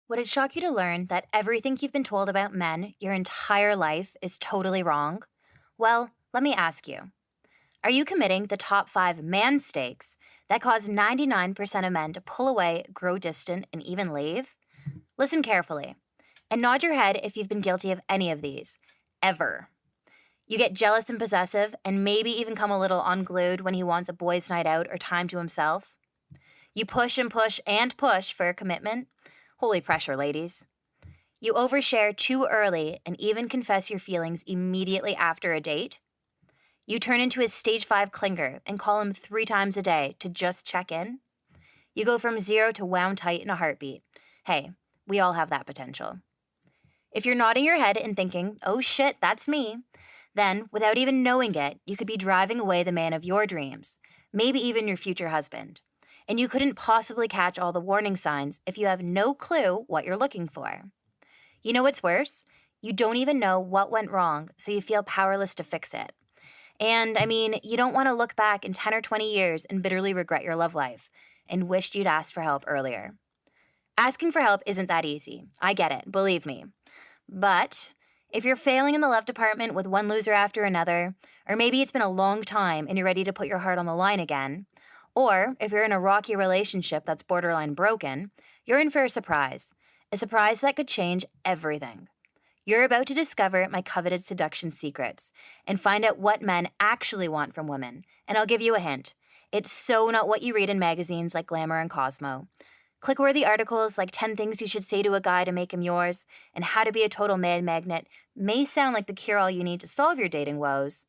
Would it shock you to learn that everything you've been told about men your entire life is totally wrong? Well, let me ask you. Are you committing the top 5 man mistakes that cause 99% of men to pull away, grow distant, and even leave? Listen carefully and nod your head if you've been guilty of any of these. Ever. You get jealous and possessive and maybe even come a little unglued when he wants a boys' night out or time to himself. You push and push and push for a commitment. Holy pressure, ladies. You overshare too early and even confess your feelings immediately after a date. You turn into a stage 5 clinger and call him 3 times a day to just check in. You go from 0 to wound tight in a heartbeat. Hey, we all have that potential. If you're nodding your head and thinking, oh shit, that's me, then without even knowing it, you could be driving away the man of your dreams, maybe even your future husband. And you couldn't possibly catch all the warning signs if you have no clue what you're looking for. You know what's worse? You don't even know what went wrong, so you feel powerless to fix it. And you don't want to look back in 10 or 20 years and bitterly regret your love life and wished you'd asked for help earlier. Asking for help isn't that easy. I get it, believe me. But if you're failing in the love department with one loser after another, or maybe it's been a long time and you're ready to put your heart on the line again, or if you're in a rocky relationship that's borderline broken, you're in for a surprise that could change everything. You're about to discover my coveted seduction secrets and find out what men actually want from women. And I'll give you a hint. It's so not what you read in magazines like Glamour and Cosmo. Click-worthy articles like 10 things you should say to a guy to make him yours and how to be a total man magnet may sound like the cure-all you need to solve your dating woes.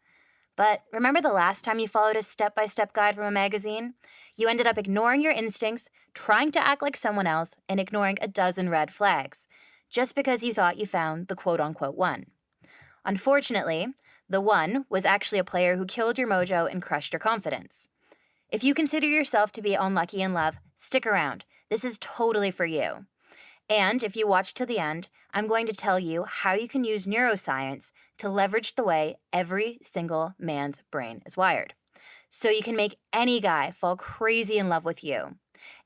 But remember the last time you followed a step-by-step guide from a magazine? You ended up ignoring your instincts, trying to act like someone else, and ignoring a dozen red flags, just because you thought you found the quote-unquote one. Unfortunately, the one was actually a player who killed your mojo and crushed your confidence. If you consider yourself to be unlucky in love, stick around. This is totally for you. And if you watch to the end, I'm going to tell you how you can use neuroscience to leverage the way every single man's brain is wired. So you can make any guy fall crazy in love with you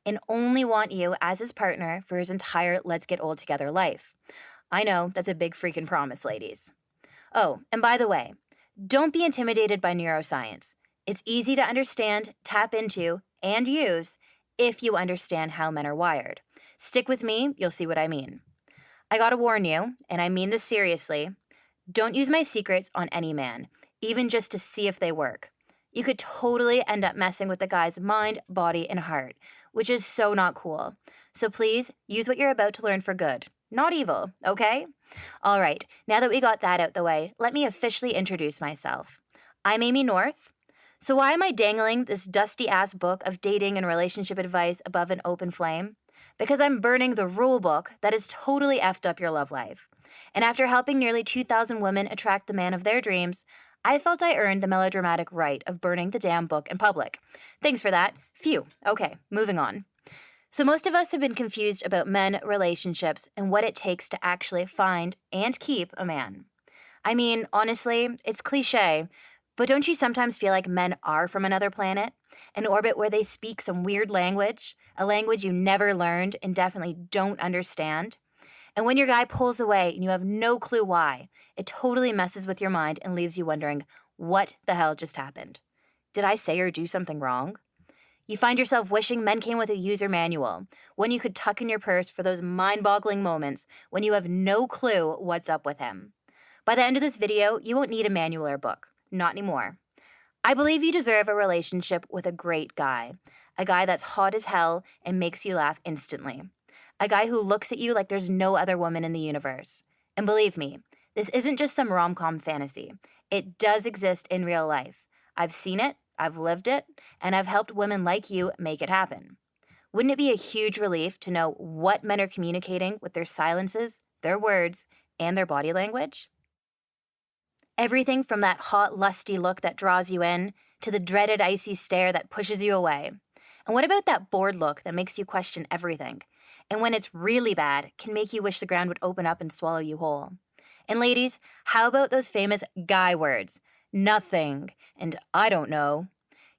and only want you as his partner for his entire let's get old together life. I know, that's a big freaking promise, ladies. Oh, and by the way, don't be intimidated by neuroscience. It's easy to understand, tap into, and use if you understand how men are wired. Stick with me, you'll see what I mean. I gotta warn you, and I mean this seriously, don't use my secrets on any man, even just to see if they work. You could totally end up messing with the guy's mind, body, and heart, which is so not cool. So please, use what you're about to learn for good, not evil, okay? All right, now that we got that out the way, let me officially introduce myself. I'm Amy North. So why am I dangling this dusty-ass book of dating and relationship advice above an open flame? Because I'm burning the rule book that has totally effed up your love life. And after helping nearly 2,000 women attract the man of their dreams, I felt I earned the melodramatic right of burning the damn book in public. Thanks for that. Phew. Okay, moving on. So most of us have been confused about men, relationships, and what it takes to actually find and keep a man. I mean, honestly, it's cliche, but don't you sometimes feel like men are from another planet? An orbit where they speak some weird language, a language you never learned and definitely don't understand? And when your guy pulls away and you have no clue why, it totally messes with your mind and leaves you wondering, what the hell just happened? Did I say or do something wrong? You find yourself wishing men came with a user manual, one you could tuck in your purse for those mind-boggling moments when you have no clue what's up with him. By the end of this video, you won't need a manual or book. Not anymore. I believe you deserve a relationship with a great guy. A guy that's hot as hell and makes you laugh instantly. A guy who looks at you like there's no other woman in the universe. And believe me, this isn't just some rom-com fantasy. It does exist in real life. I've seen it, I've lived it, and I've helped women like you make it happen. Wouldn't it be a huge relief to know what men are communicating with their silences, their words, and their body language? Everything from that hot, lusty look that draws you in to the dreaded icy stare that pushes you away. And what about that bored look that makes you question everything? And when it's really bad, can make you wish the ground would open up and swallow you whole. And ladies, how about those famous guy words? Nothing, and I don't know.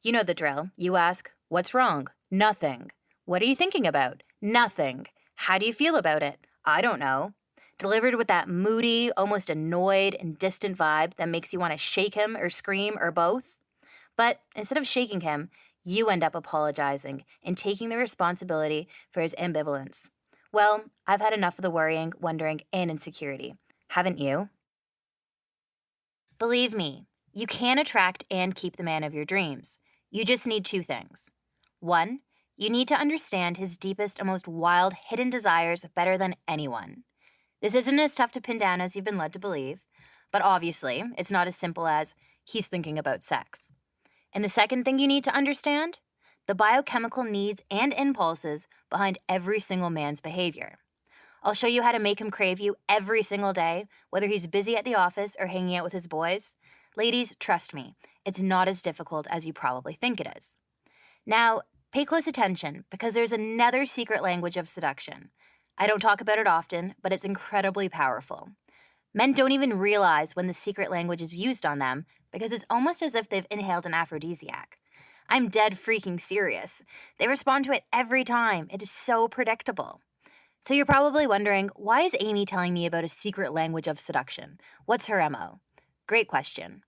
You know the drill. You ask, what's wrong? Nothing. What are you thinking about? Nothing. How do you feel about it? I don't know. Delivered with that moody, almost annoyed and distant vibe that makes you want to shake him or scream or both. But instead of shaking him, you end up apologizing and taking the responsibility for his ambivalence. Well, I've had enough of the worrying, wondering, and insecurity. Haven't you? Believe me, you can attract and keep the man of your dreams. You just need two things. One, you need to understand his deepest and most wild hidden desires better than anyone. This isn't as tough to pin down as you've been led to believe, but obviously, it's not as simple as he's thinking about sex. And the second thing you need to understand, the biochemical needs and impulses behind every single man's behavior. I'll show you how to make him crave you every single day, whether he's busy at the office or hanging out with his boys. Ladies, trust me, it's not as difficult as you probably think it is. Now, pay close attention because there's another secret language of seduction. I don't talk about it often, but it's incredibly powerful. Men don't even realize when the secret language is used on them because it's almost as if they've inhaled an aphrodisiac. I'm dead freaking serious. They respond to it every time. It is so predictable. So you're probably wondering, why is Amy telling me about a secret language of seduction? What's her MO? Great question.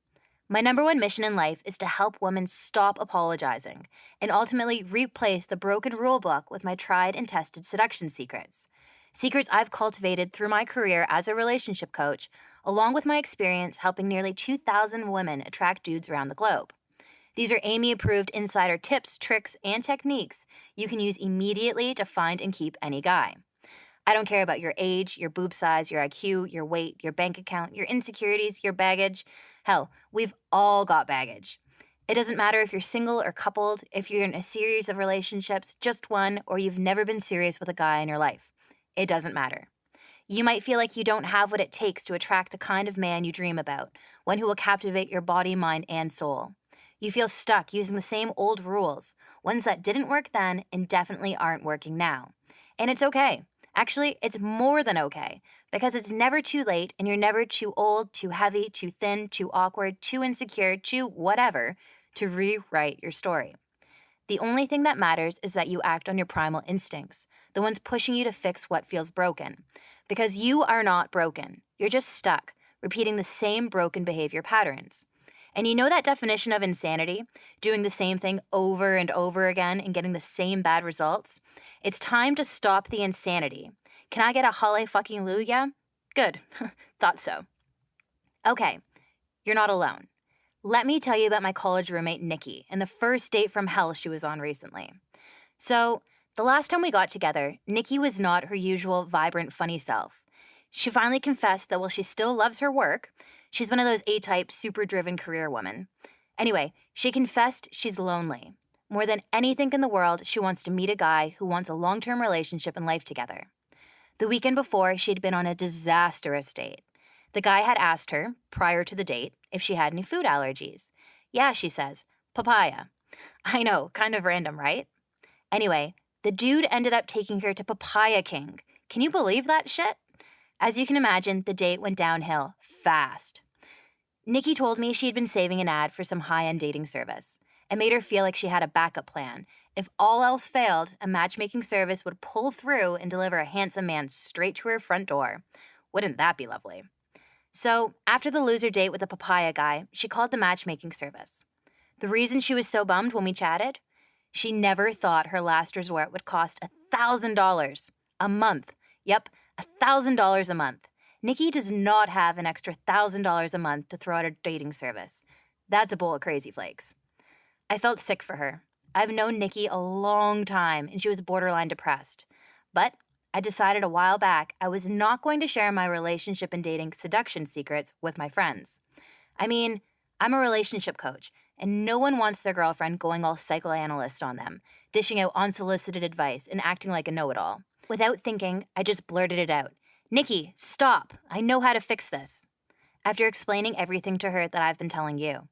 My number one mission in life is to help women stop apologizing and ultimately replace the broken rule book with my tried and tested seduction secrets. Secrets I've cultivated through my career as a relationship coach, along with my experience helping nearly 2,000 women attract dudes around the globe. These are Amy-approved insider tips, tricks, and techniques you can use immediately to find and keep any guy. I don't care about your age, your boob size, your IQ, your weight, your bank account, your insecurities, your baggage. Hell, we've all got baggage. It doesn't matter if you're single or coupled, if you're in a series of relationships, just one, or you've never been serious with a guy in your life. It doesn't matter. You might feel like you don't have what it takes to attract the kind of man you dream about, one who will captivate your body, mind, and soul. You feel stuck using the same old rules, ones that didn't work then and definitely aren't working now. And it's okay. Actually, it's more than okay, because it's never too late and you're never too old, too heavy, too thin, too awkward, too insecure, too whatever to rewrite your story. The only thing that matters is that you act on your primal instincts, the ones pushing you to fix what feels broken. Because you are not broken. You're just stuck, repeating the same broken behavior patterns. And you know that definition of insanity? Doing the same thing over and over again and getting the same bad results? It's time to stop the insanity. Can I get a hallelujah? Good. Thought so. Okay, you're not alone. Let me tell you about my college roommate, Nikki, and the first date from hell she was on recently. So, the last time we got together, Nikki was not her usual vibrant, funny self. She finally confessed that while she still loves her work, she's one of those A-type, super-driven career women. Anyway, she confessed she's lonely. More than anything in the world, she wants to meet a guy who wants a long-term relationship and life together. The weekend before, she'd been on a disastrous date. The guy had asked her, prior to the date, if she had any food allergies. Yeah, she says, papaya. I know, kind of random, right? Anyway, the dude ended up taking her to Papaya King. Can you believe that shit? As you can imagine, the date went downhill fast. Nikki told me she'd been saving an ad for some high-end dating service. It made her feel like she had a backup plan. If all else failed, a matchmaking service would pull through and deliver a handsome man straight to her front door. Wouldn't that be lovely? So, after the loser date with the papaya guy, she called the matchmaking service. The reason she was so bummed when we chatted? She never thought her last resort would cost $1,000 a month. Yep, $1,000 a month. Nikki does not have an extra $1,000 a month to throw at her dating service. That's a bowl of crazy flakes. I felt sick for her. I've known Nikki a long time, and she was borderline depressed. But I decided a while back I was not going to share my relationship and dating seduction secrets with my friends. I mean, I'm a relationship coach, and no one wants their girlfriend going all psychoanalyst on them, dishing out unsolicited advice and acting like a know-it-all. Without thinking, I just blurted it out. Nikki, stop. I know how to fix this. After explaining everything to her that I've been telling you,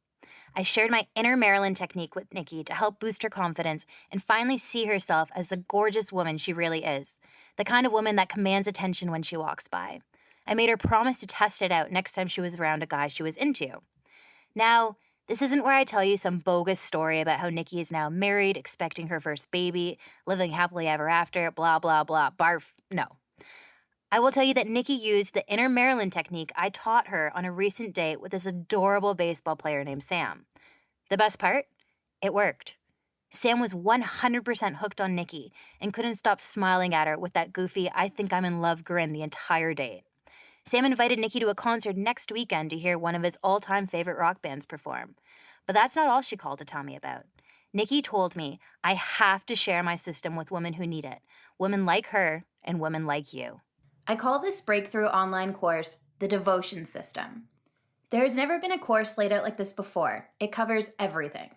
I shared my inner Marilyn technique with Nikki to help boost her confidence and finally see herself as the gorgeous woman she really is, the kind of woman that commands attention when she walks by. I made her promise to test it out next time she was around a guy she was into. Now, This isn't where I tell you some bogus story about how Nikki is now married, expecting her first baby, living happily ever after, blah, blah, blah, barf. No. I will tell you that Nikki used the inner Marilyn technique I taught her on a recent date with this adorable baseball player named Sam. The best part? It worked. Sam was 100% hooked on Nikki and couldn't stop smiling at her with that goofy, I think I'm in love grin the entire date. Sam invited Nikki to a concert next weekend to hear one of his all-time favorite rock bands perform. But that's not all she called to tell me about. Nikki told me I have to share my system with women who need it, women like her and women like you. I call this breakthrough online course the Devotion System. There has never been a course laid out like this before. It covers everything.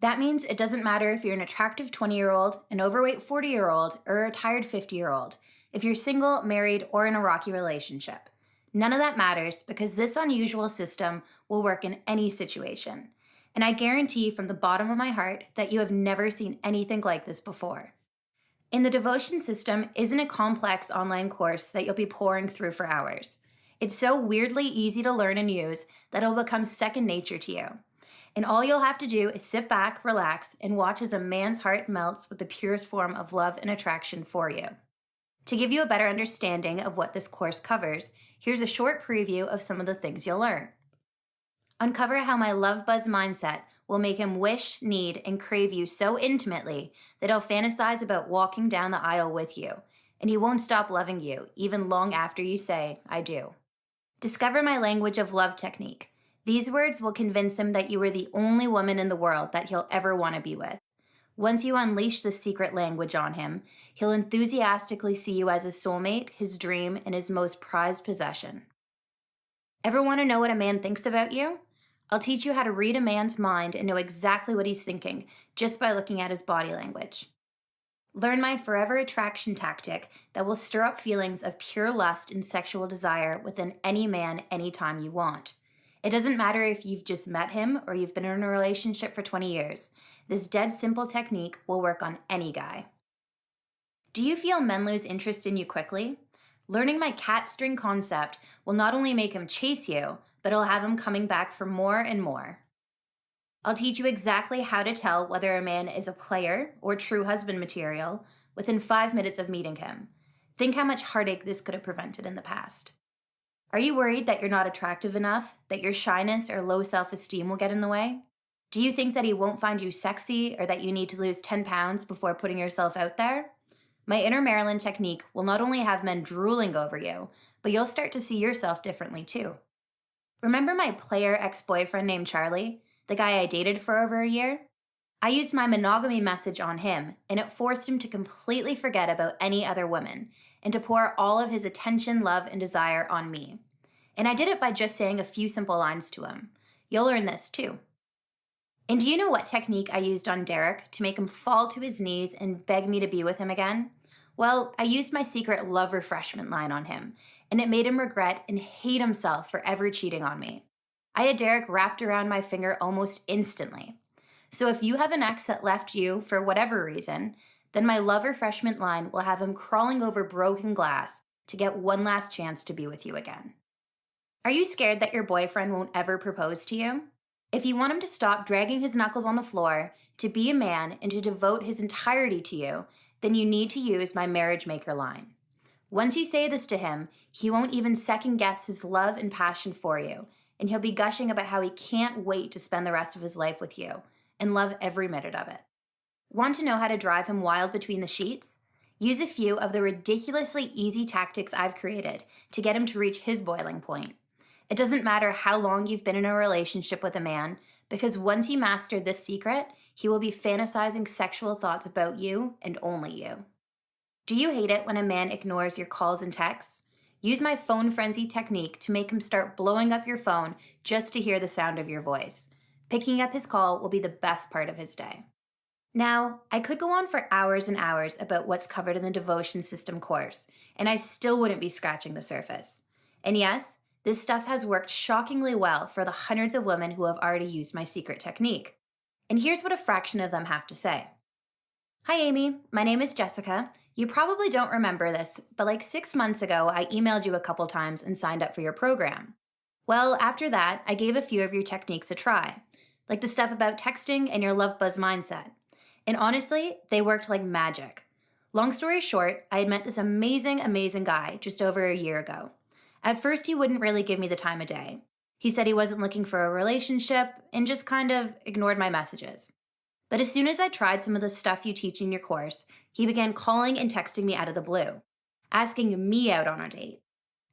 That means it doesn't matter if you're an attractive 20-year-old, an overweight 40-year-old, or a retired 50-year-old, if you're single, married, or in a rocky relationship. None of that matters because this unusual system will work in any situation. And I guarantee from the bottom of my heart that you have never seen anything like this before. In the Devotion System isn't a complex online course that you'll be pouring through for hours. It's so weirdly easy to learn and use that it'll become second nature to you. And all you'll have to do is sit back, relax, and watch as a man's heart melts with the purest form of love and attraction for you. To give you a better understanding of what this course covers, here's a short preview of some of the things you'll learn. Uncover how my love buzz mindset will make him wish, need, and crave you so intimately that he'll fantasize about walking down the aisle with you, and he won't stop loving you, even long after you say, I do. Discover my language of love technique. These words will convince him that you are the only woman in the world that he'll ever want to be with. Once you unleash this secret language on him, he'll enthusiastically see you as his soulmate, his dream, and his most prized possession. Ever want to know what a man thinks about you? I'll teach you how to read a man's mind and know exactly what he's thinking just by looking at his body language. Learn my forever attraction tactic that will stir up feelings of pure lust and sexual desire within any man anytime you want. It doesn't matter if you've just met him or you've been in a relationship for 20 years. This dead simple technique will work on any guy. Do you feel men lose interest in you quickly? Learning my cat string concept will not only make him chase you, but it'll have him coming back for more and more. I'll teach you exactly how to tell whether a man is a player or true husband material within 5 minutes of meeting him. Think how much heartache this could have prevented in the past. Are you worried that you're not attractive enough, that your shyness or low self-esteem will get in the way? Do you think that he won't find you sexy or that you need to lose 10 pounds before putting yourself out there? My inner Marilyn technique will not only have men drooling over you, but you'll start to see yourself differently too. Remember my player ex-boyfriend named Charlie, the guy I dated for over a year? I used my monogamy message on him, and it forced him to completely forget about any other woman and to pour all of his attention, love, and desire on me. And I did it by just saying a few simple lines to him. You'll learn this too. And do you know what technique I used on Derek to make him fall to his knees and beg me to be with him again? Well, I used my secret love refreshment line on him, and it made him regret and hate himself for ever cheating on me. I had Derek wrapped around my finger almost instantly. So if you have an ex that left you for whatever reason, then my love refreshment line will have him crawling over broken glass to get one last chance to be with you again. Are you scared that your boyfriend won't ever propose to you? If you want him to stop dragging his knuckles on the floor, to be a man, and to devote his entirety to you, then you need to use my marriage maker line. Once you say this to him, he won't even second guess his love and passion for you, and he'll be gushing about how he can't wait to spend the rest of his life with you and love every minute of it. Want to know how to drive him wild between the sheets? Use a few of the ridiculously easy tactics I've created to get him to reach his boiling point. It doesn't matter how long you've been in a relationship with a man, because once you master this secret, he will be fantasizing sexual thoughts about you and only you. Do you hate it when a man ignores your calls and texts? Use my phone frenzy technique to make him start blowing up your phone just to hear the sound of your voice. Picking up his call will be the best part of his day. Now, I could go on for hours and hours about what's covered in the Devotion System course, and I still wouldn't be scratching the surface. And yes, this stuff has worked shockingly well for the hundreds of women who have already used my secret technique. And here's what a fraction of them have to say. Hi, Amy. My name is Jessica. You probably don't remember this, but like 6 months ago, I emailed you a couple times and signed up for your program. Well, after that, I gave a few of your techniques a try. like the stuff about texting and your love buzz mindset. And honestly, they worked like magic. Long story short, I had met this amazing guy just over a year ago. At first, he wouldn't really give me the time of day. He said he wasn't looking for a relationship and just kind of ignored my messages. But as soon as I tried some of the stuff you teach in your course, he began calling and texting me out of the blue, asking me out on a date.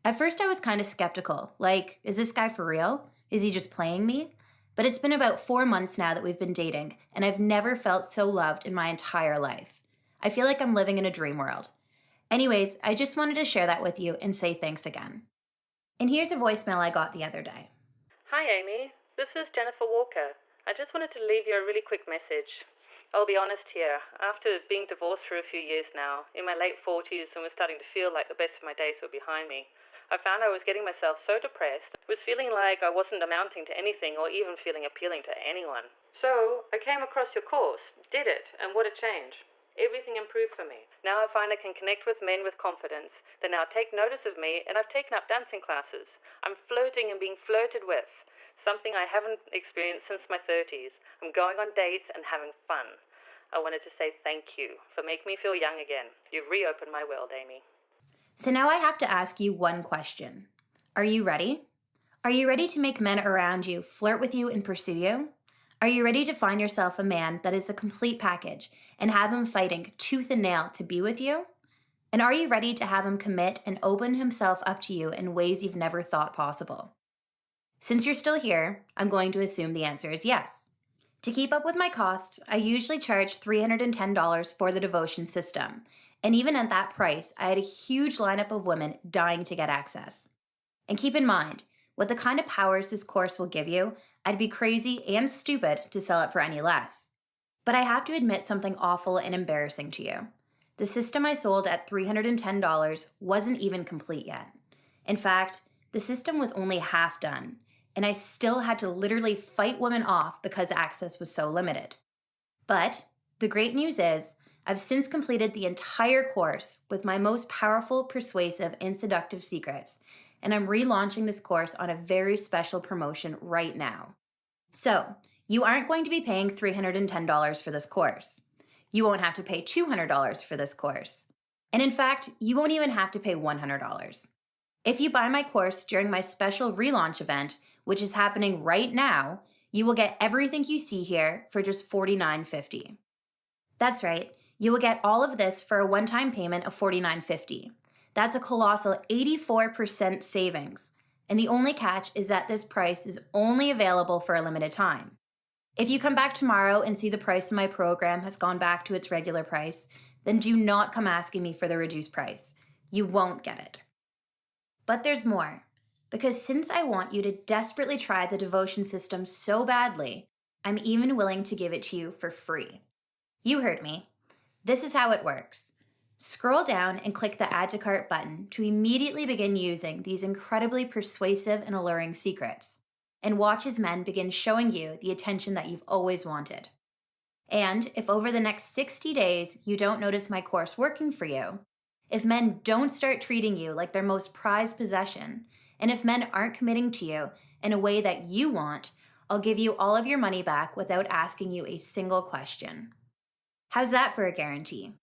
At first, I was kind of skeptical, like, is this guy for real? Is he just playing me? But it's been about 4 months now that we've been dating, and I've never felt so loved in my entire life. I feel like I'm living in a dream world. Anyways, I just wanted to share that with you and say thanks again. And here's a voicemail I got the other day. Hi, Amy. This is Jennifer Walker. I just wanted to leave you a really quick message. I'll be honest here. After being divorced for a few years now, in my late 40s and was starting to feel like the best of my days were behind me, I found I was getting myself so depressed, was feeling like I wasn't amounting to anything or even feeling appealing to anyone. So I came across your course, did it, and what a change. Everything improved for me. Now I find I can connect with men with confidence. They now take notice of me, and I've taken up dancing classes. I'm flirting and being flirted with, something I haven't experienced since my 30s. I'm going on dates and having fun. I wanted to say thank you for making me feel young again. You've reopened my world, Amy. So now I have to ask you one question. Are you ready? Are you ready to make men around you flirt with you and pursue you? Are you ready to find yourself a man that is a complete package and have him fighting tooth and nail to be with you? And are you ready to have him commit and open himself up to you in ways you've never thought possible? Since you're still here, I'm going to assume the answer is yes. To keep up with my costs, I usually charge $310 for the devotion system. And even at that price, I had a huge lineup of women dying to get access. And keep in mind, with the kind of powers this course will give you, I'd be crazy and stupid to sell it for any less. But I have to admit something awful and embarrassing to you. The system I sold at $310 wasn't even complete yet. In fact, the system was only half done, and I still had to literally fight women off because access was so limited. But the great news is, I've since completed the entire course with my most powerful, persuasive, and seductive secrets, and I'm relaunching this course on a very special promotion right now. So, you aren't going to be paying $310 for this course. You won't have to pay $200 for this course. And in fact, you won't even have to pay $100. If you buy my course during my special relaunch event, which is happening right now, you will get everything you see here for just $49.50. That's right, you will get all of this for a one-time payment of $49.50. That's a colossal 84% savings. And the only catch is that this price is only available for a limited time. If you come back tomorrow and see the price of my program has gone back to its regular price, then do not come asking me for the reduced price. You won't get it. But there's more. Because since I want you to desperately try the devotion system so badly, I'm even willing to give it to you for free. You heard me. This is how it works. Scroll down and click the Add to Cart button to immediately begin using these incredibly persuasive and alluring secrets, and watch as men begin showing you the attention that you've always wanted. And if over the next 60 days you don't notice my course working for you, if men don't start treating you like their most prized possession, and if men aren't committing to you in a way that you want, I'll give you all of your money back without asking you a single question. How's that for a guarantee?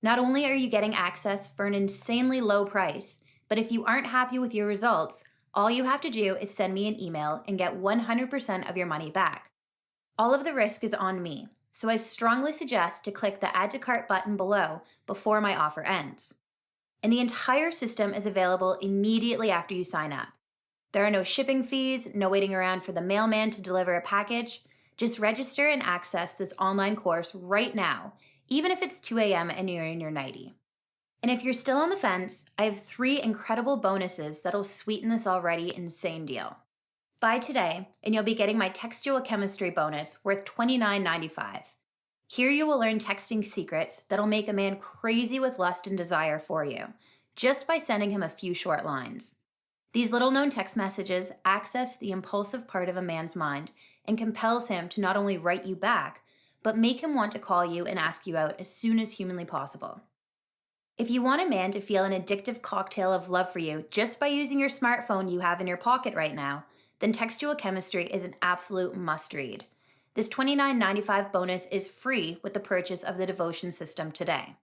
Not only are you getting access for an insanely low price, but if you aren't happy with your results, all you have to do is send me an email and get 100% of your money back. All of the risk is on me, so I strongly suggest to click the Add to Cart button below before my offer ends. And the entire system is available immediately after you sign up. There are no shipping fees, no waiting around for the mailman to deliver a package. Just register and access this online course right now, even if it's 2 a.m. and you're in your nightie. And if you're still on the fence, I have 3 incredible bonuses that'll sweeten this already insane deal. Buy today, and you'll be getting my textual chemistry bonus worth $29.95. Here you will learn texting secrets that'll make a man crazy with lust and desire for you, just by sending him a few short lines. These little-known text messages access the impulsive part of a man's mind and compels him to not only write you back, but make him want to call you and ask you out as soon as humanly possible. If you want a man to feel an addictive cocktail of love for you just by using your smartphone you have in your pocket right now, then textual chemistry is an absolute must-read. This $29.95 bonus is free with the purchase of the devotion system today.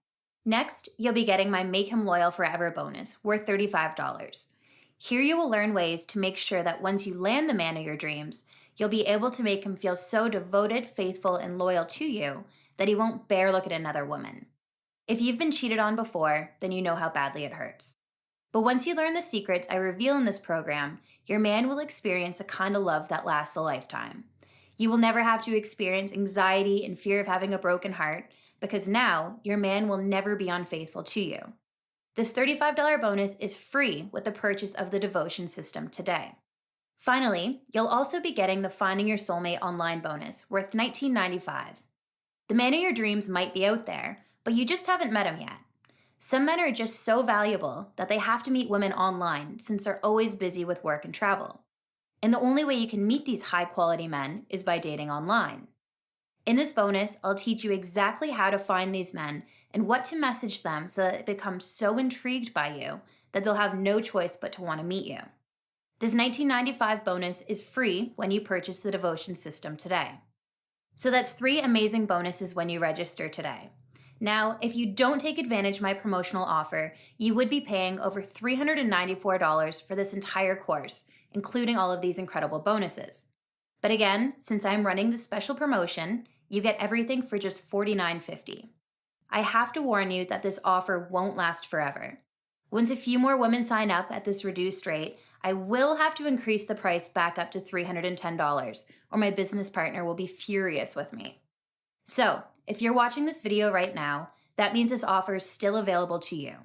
Next, you'll be getting my Make Him Loyal Forever bonus, worth $35. Here you will learn ways to make sure that once you land the man of your dreams, you'll be able to make him feel so devoted, faithful, and loyal to you that he won't dare look at another woman. If you've been cheated on before, then you know how badly it hurts. But once you learn the secrets I reveal in this program, your man will experience a kind of love that lasts a lifetime. You will never have to experience anxiety and fear of having a broken heart, because now your man will never be unfaithful to you. This $35 bonus is free with the purchase of the devotion system today. Finally, you'll also be getting the Finding Your Soulmate online bonus, worth $19.95. The man of your dreams might be out there, but you just haven't met him yet. Some men are just so valuable that they have to meet women online since they're always busy with work and travel. And the only way you can meet these high-quality men is by dating online. In this bonus, I'll teach you exactly how to find these men and what to message them so that they become so intrigued by you that they'll have no choice but to want to meet you. This $19.95 bonus is free when you purchase the devotion system today. So that's 3 amazing bonuses when you register today. Now, if you don't take advantage of my promotional offer, you would be paying over $394 for this entire course, including all of these incredible bonuses. But again, since I'm running this special promotion, you get everything for just $49.50. I have to warn you that this offer won't last forever. Once a few more women sign up at this reduced rate, I will have to increase the price back up to $310, or my business partner will be furious with me. So, if you're watching this video right now, that means this offer is still available to you.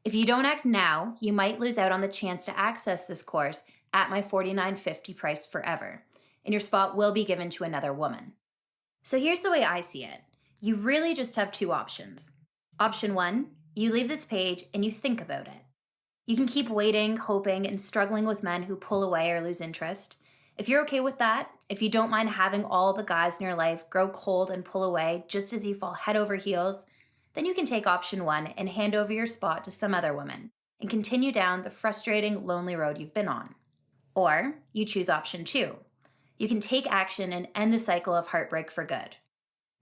If you don't act now, you might lose out on the chance to access this course at my $49.50 price forever, and your spot will be given to another woman. So here's the way I see it. You really just have 2 options. Option 1, you leave this page and you think about it. You can keep waiting, hoping, and struggling with men who pull away or lose interest. If you're okay with that, if you don't mind having all the guys in your life grow cold and pull away just as you fall head over heels, then you can take option 1 and hand over your spot to some other woman and continue down the frustrating, lonely road you've been on. Or you choose option 2. You can take action and end the cycle of heartbreak for good.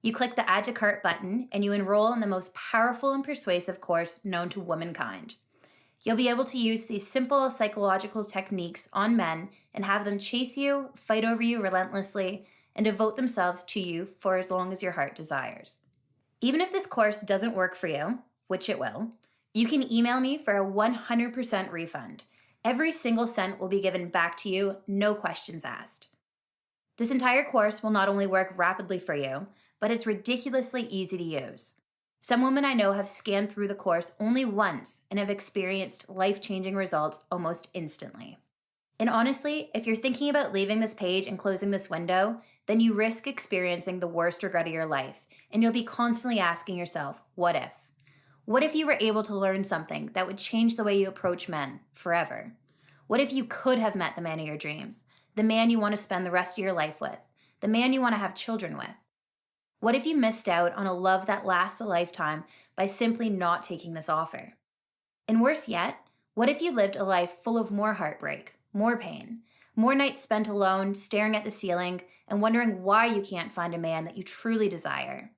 You click the Add to Cart button and you enroll in the most powerful and persuasive course known to womankind. You'll be able to use these simple psychological techniques on men and have them chase you, fight over you relentlessly, and devote themselves to you for as long as your heart desires. Even if this course doesn't work for you, which it will, you can email me for a 100% refund. Every single cent will be given back to you, no questions asked. This entire course will not only work rapidly for you, but it's ridiculously easy to use. Some women I know have scanned through the course only once and have experienced life-changing results almost instantly. And honestly, if you're thinking about leaving this page and closing this window, then you risk experiencing the worst regret of your life, and you'll be constantly asking yourself, what if? What if you were able to learn something that would change the way you approach men forever? What if you could have met the man of your dreams, the man you want to spend the rest of your life with, the man you want to have children with? What if you missed out on a love that lasts a lifetime by simply not taking this offer? And worse yet, what if you lived a life full of more heartbreak, more pain, more nights spent alone, staring at the ceiling, and wondering why you can't find a man that you truly desire?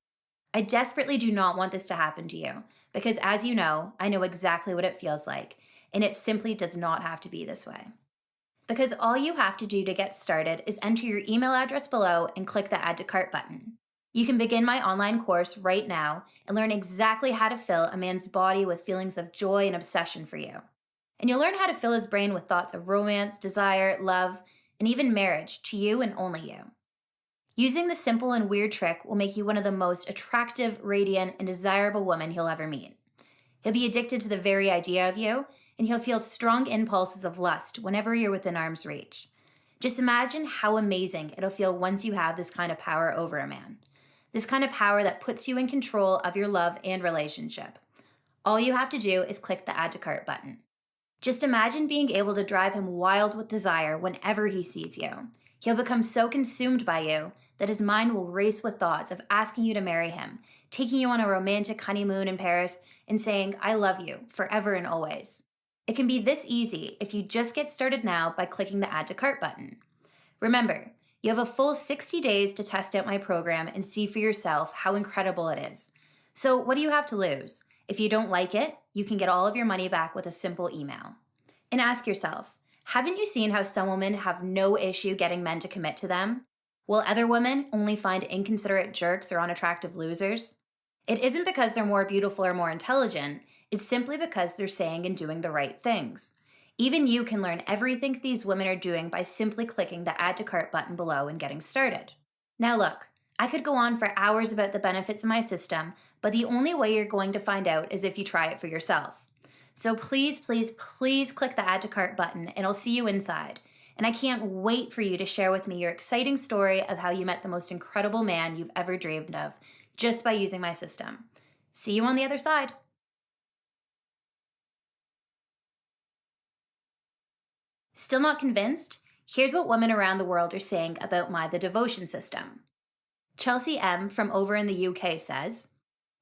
I desperately do not want this to happen to you, because as you know, I know exactly what it feels like, and it simply does not have to be this way. Because all you have to do to get started is enter your email address below and click the Add to Cart button. You can begin my online course right now and learn exactly how to fill a man's body with feelings of joy and obsession for you. And you'll learn how to fill his brain with thoughts of romance, desire, love, and even marriage to you and only you. Using this simple and weird trick will make you one of the most attractive, radiant, and desirable women he'll ever meet. He'll be addicted to the very idea of you, and he'll feel strong impulses of lust whenever you're within arm's reach. Just imagine how amazing it'll feel once you have this kind of power over a man. This kind of power that puts you in control of your love and relationship. All you have to do is click the Add to Cart button. Just imagine being able to drive him wild with desire whenever he sees you. He'll become so consumed by you that his mind will race with thoughts of asking you to marry him, taking you on a romantic honeymoon in Paris, and saying, I love you, forever and always. It can be this easy if you just get started now by clicking the Add to Cart button. Remember, You have a full 60 days to test out my program and see for yourself how incredible it is. So, what do you have to lose? If you don't like it, you can get all of your money back with a simple email. And ask yourself, haven't you seen how some women have no issue getting men to commit to them, while other women only find inconsiderate jerks or unattractive losers? It isn't because they're more beautiful or more intelligent, it's simply because they're saying and doing the right things. Even you can learn everything these women are doing by simply clicking the Add to Cart button below and getting started. Now look, I could go on for hours about the benefits of my system, but the only way you're going to find out is if you try it for yourself. So please, please, please click the Add to Cart button and I'll see you inside. And I can't wait for you to share with me your exciting story of how you met the most incredible man you've ever dreamed of just by using my system. See you on the other side. Still not convinced? Here's what women around the world are saying about the devotion system. Chelsea M. from over in the UK says,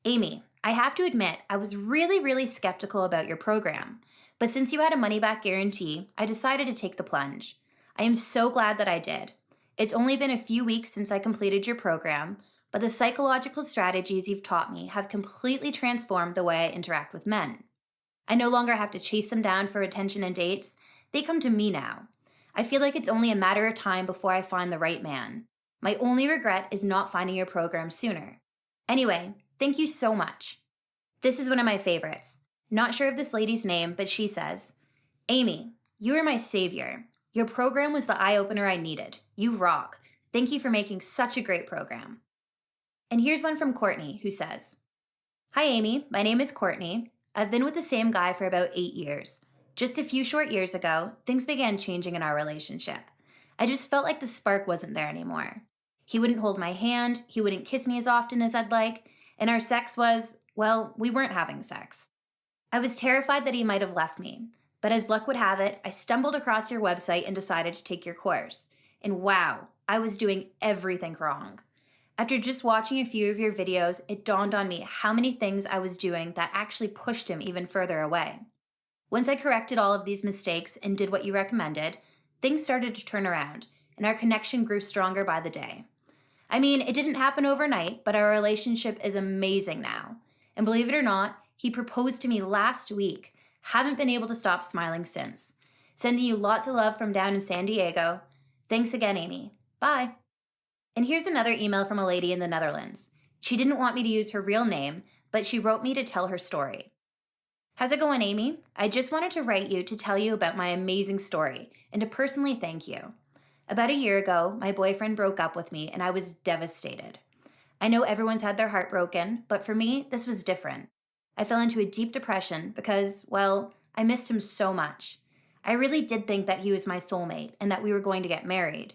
Amy, I have to admit, I was really skeptical about your program. But since you had a money-back guarantee, I decided to take the plunge. I am so glad that I did. It's only been a few weeks since I completed your program, but the psychological strategies you've taught me have completely transformed the way I interact with men. I no longer have to chase them down for attention and dates. They come to me now. I feel like it's only a matter of time before I find the right man. My only regret is not finding your program sooner. Anyway, thank you so much. This is one of my favorites. Not sure of this lady's name, but she says, Amy, you are my savior. Your program was the eye-opener I needed. You rock. Thank you for making such a great program. And here's one from Courtney, who says, Hi Amy, my name is Courtney. I've been with the same guy for about 8 years. Just a few short years ago, things began changing in our relationship. I just felt like the spark wasn't there anymore. He wouldn't hold my hand, he wouldn't kiss me as often as I'd like, and our sex was, well, we weren't having sex. I was terrified that he might have left me, but as luck would have it, I stumbled across your website and decided to take your course. And wow, I was doing everything wrong. After just watching a few of your videos, it dawned on me how many things I was doing that actually pushed him even further away. Once I corrected all of these mistakes and did what you recommended, things started to turn around, and our connection grew stronger by the day. I mean, it didn't happen overnight, but our relationship is amazing now. And believe it or not, he proposed to me last week. Haven't been able to stop smiling since. Sending you lots of love from down in San Diego. Thanks again, Amy. Bye. And here's another email from a lady in the Netherlands. She didn't want me to use her real name, but she wrote me to tell her story. How's it going, Amy? I just wanted to write you to tell you about my amazing story and to personally thank you. About a year ago, my boyfriend broke up with me and I was devastated. I know everyone's had their heart broken, but for me, this was different. I fell into a deep depression because, well, I missed him so much. I really did think that he was my soulmate and that we were going to get married.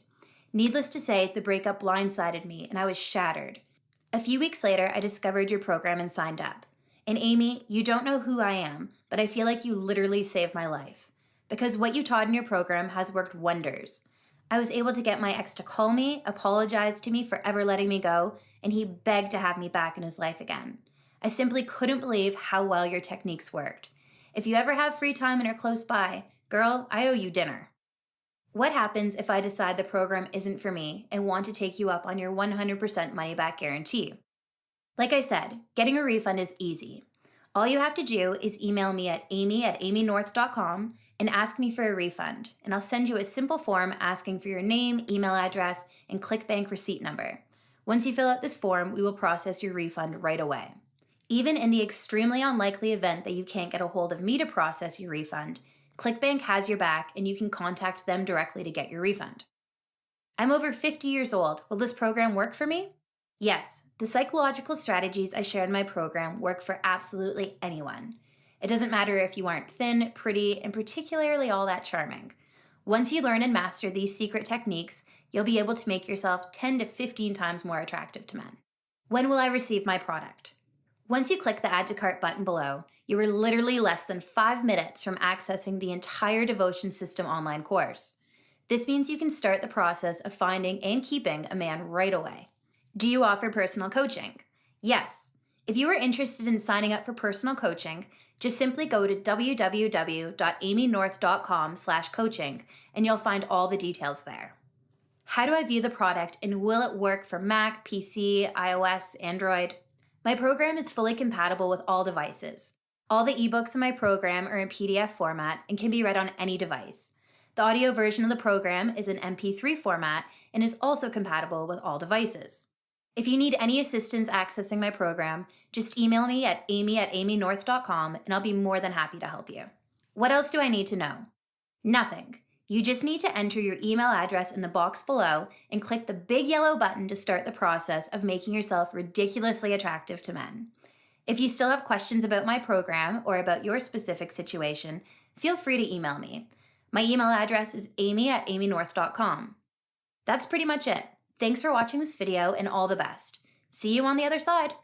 Needless to say, the breakup blindsided me and I was shattered. A few weeks later, I discovered your program and signed up. And Amy, you don't know who I am, but I feel like you literally saved my life. Because what you taught in your program has worked wonders. I was able to get my ex to call me, apologize to me for ever letting me go, and he begged to have me back in his life again. I simply couldn't believe how well your techniques worked. If you ever have free time and are close by, girl, I owe you dinner. What happens if I decide the program isn't for me and want to take you up on your 100% money-back guarantee? Like I said, getting a refund is easy. All you have to do is email me at amy@amynorth.com and ask me for a refund, and I'll send you a simple form asking for your name, email address, and ClickBank receipt number. Once you fill out this form, we will process your refund right away. Even in the extremely unlikely event that you can't get a hold of me to process your refund, ClickBank has your back and you can contact them directly to get your refund. I'm over 50 years old. Will this program work for me? Yes, the psychological strategies I share in my program work for absolutely anyone. It doesn't matter if you aren't thin, pretty, and particularly all that charming. Once you learn and master these secret techniques, you'll be able to make yourself 10 to 15 times more attractive to men. When will I receive my product? Once you click the Add to Cart button below, you are literally less than 5 minutes from accessing the entire Devotion System online course. This means you can start the process of finding and keeping a man right away. Do you offer personal coaching? Yes. If you are interested in signing up for personal coaching, just simply go to www.amynorth.com/coaching and you'll find all the details there. How do I view the product and will it work for Mac, PC, iOS, Android? My program is fully compatible with all devices. All the ebooks in my program are in PDF format and can be read on any device. The audio version of the program is in MP3 format and is also compatible with all devices. If you need any assistance accessing my program, just email me at amy@amynorth.com and I'll be more than happy to help you. What else do I need to know? Nothing. You just need to enter your email address in the box below and click the big yellow button to start the process of making yourself ridiculously attractive to men. If you still have questions about my program or about your specific situation, feel free to email me. My email address is amy@amynorth.com. That's pretty much it. Thanks for watching this video and all the best. See you on the other side.